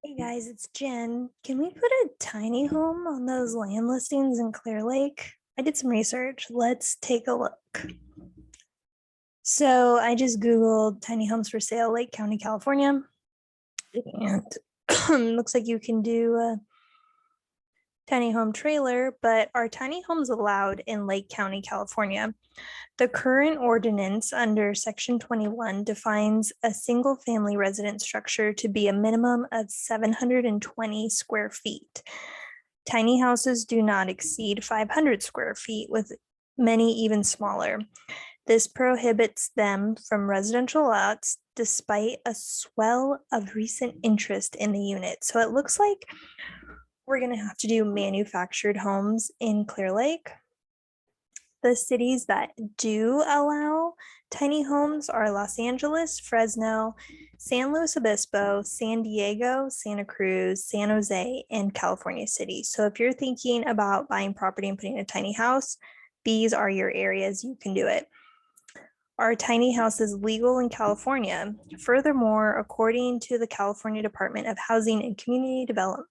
Hey guys, it's Jen. Can we put a tiny home on those land listings in Clearlake? I did some research. Let's take a look. So I just Googled tiny homes for sale, Lake County, California. And looks like you can do a tiny home trailer, but are tiny homes allowed in Lake County, California? The current ordinance under Section 21 defines a single family residence structure to be a minimum of 720 square feet. Tiny houses do not exceed 500 square feet, with many even smaller. This prohibits them from residential lots despite a swell of recent interest in the unit. So it looks like we're going to have to do manufactured homes in Clearlake. The cities that do allow tiny homes are Los Angeles, Fresno, San Luis Obispo, San Diego, Santa Cruz, San Jose, and California City. So if you're thinking about buying property and putting a tiny house, these are your areas you can do it. Are tiny houses legal in California? Furthermore, according to the California Department of Housing and Community Development,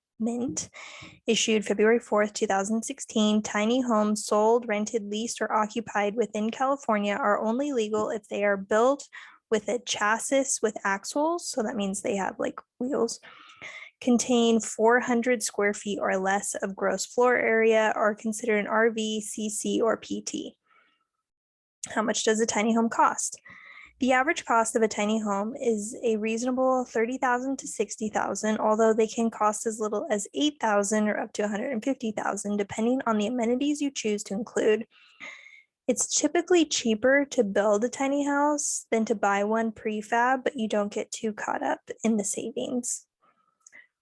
issued February 4th, 2016, tiny homes sold, rented, leased, or occupied within California are only legal if they are built with a chassis with axles, so that means they have like wheels, contain 400 square feet or less of gross floor area, are considered an RV, CC, or PT. How much does a tiny home cost? The average cost of a tiny home is a reasonable $30,000 to $60,000, although they can cost as little as $8,000 or up to $150,000, depending on the amenities you choose to include. It's typically cheaper to build a tiny house than to buy one prefab, but you don't get too caught up in the savings.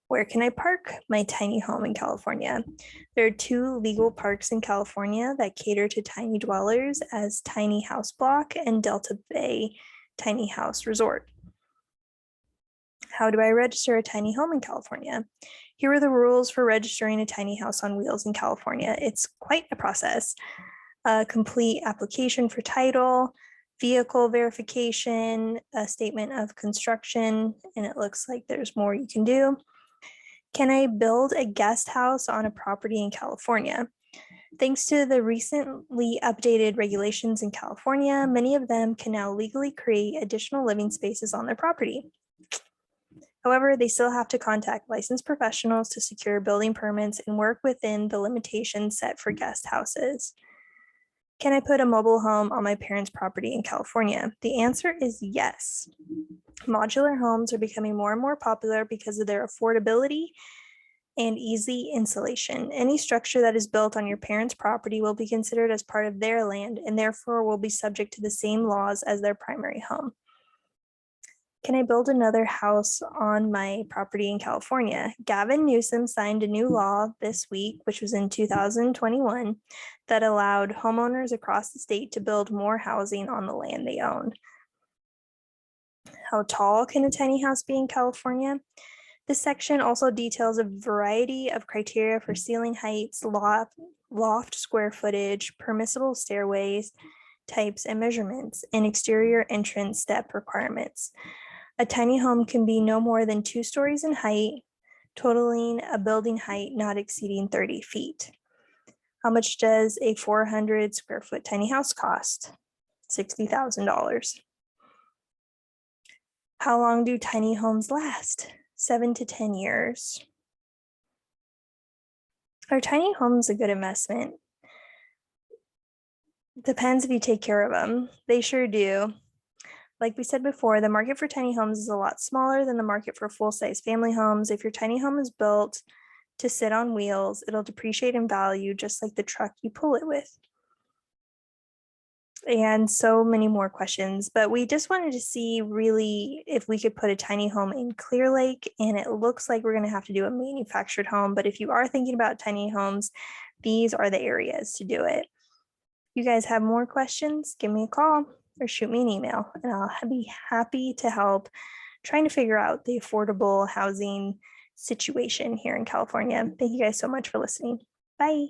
Where can I park my tiny home in California? There are 2 legal parks in California that cater to tiny dwellers as Tiny House Block and Delta Bay Tiny House Resort. How do I register a tiny home in California? Here are the rules for registering a tiny house on wheels in California. It's quite a process. A complete application for title, vehicle verification, a statement of construction, and it looks like there's more you can do. Can I build a guest house on a property in California? Thanks to the recently updated regulations in California, many of them can now legally create additional living spaces on their property. However, they still have to contact licensed professionals to secure building permits and work within the limitations set for guest houses. Can I put a mobile home on my parents' property in California? The answer is yes. Modular homes are becoming more and more popular because of their affordability and easy installation. Any structure that is built on your parents' property will be considered as part of their land and therefore will be subject to the same laws as their primary home. Can I build another house on my property in California? Gavin Newsom signed a new law this week, which was in 2021, that allowed homeowners across the state to build more housing on the land they own. How tall can a tiny house be in California? This section also details a variety of criteria for ceiling heights, loft square footage, permissible stairways, types and measurements, and exterior entrance step requirements. A tiny home can be no more than 2 stories in height, totaling a building height not exceeding 30 feet. How much does a 400 square foot tiny house cost? $60,000. How long do tiny homes last? 7 to 10 years. Are tiny homes a good investment? Depends if you take care of them. They sure do. Like we said before, the market for tiny homes is a lot smaller than the market for full-size family homes. If your tiny home is built to sit on wheels, it'll depreciate in value just like the truck you pull it with. And so many more questions, but we just wanted to see really if we could put a tiny home in Clearlake, and it looks like we're going to have to do a manufactured home. But if you are thinking about tiny homes, these are the areas to do it. If you guys have more questions, give me a call or shoot me an email, and I'll be happy to help trying to figure out the affordable housing situation here in California. Thank you guys so much for listening. Bye.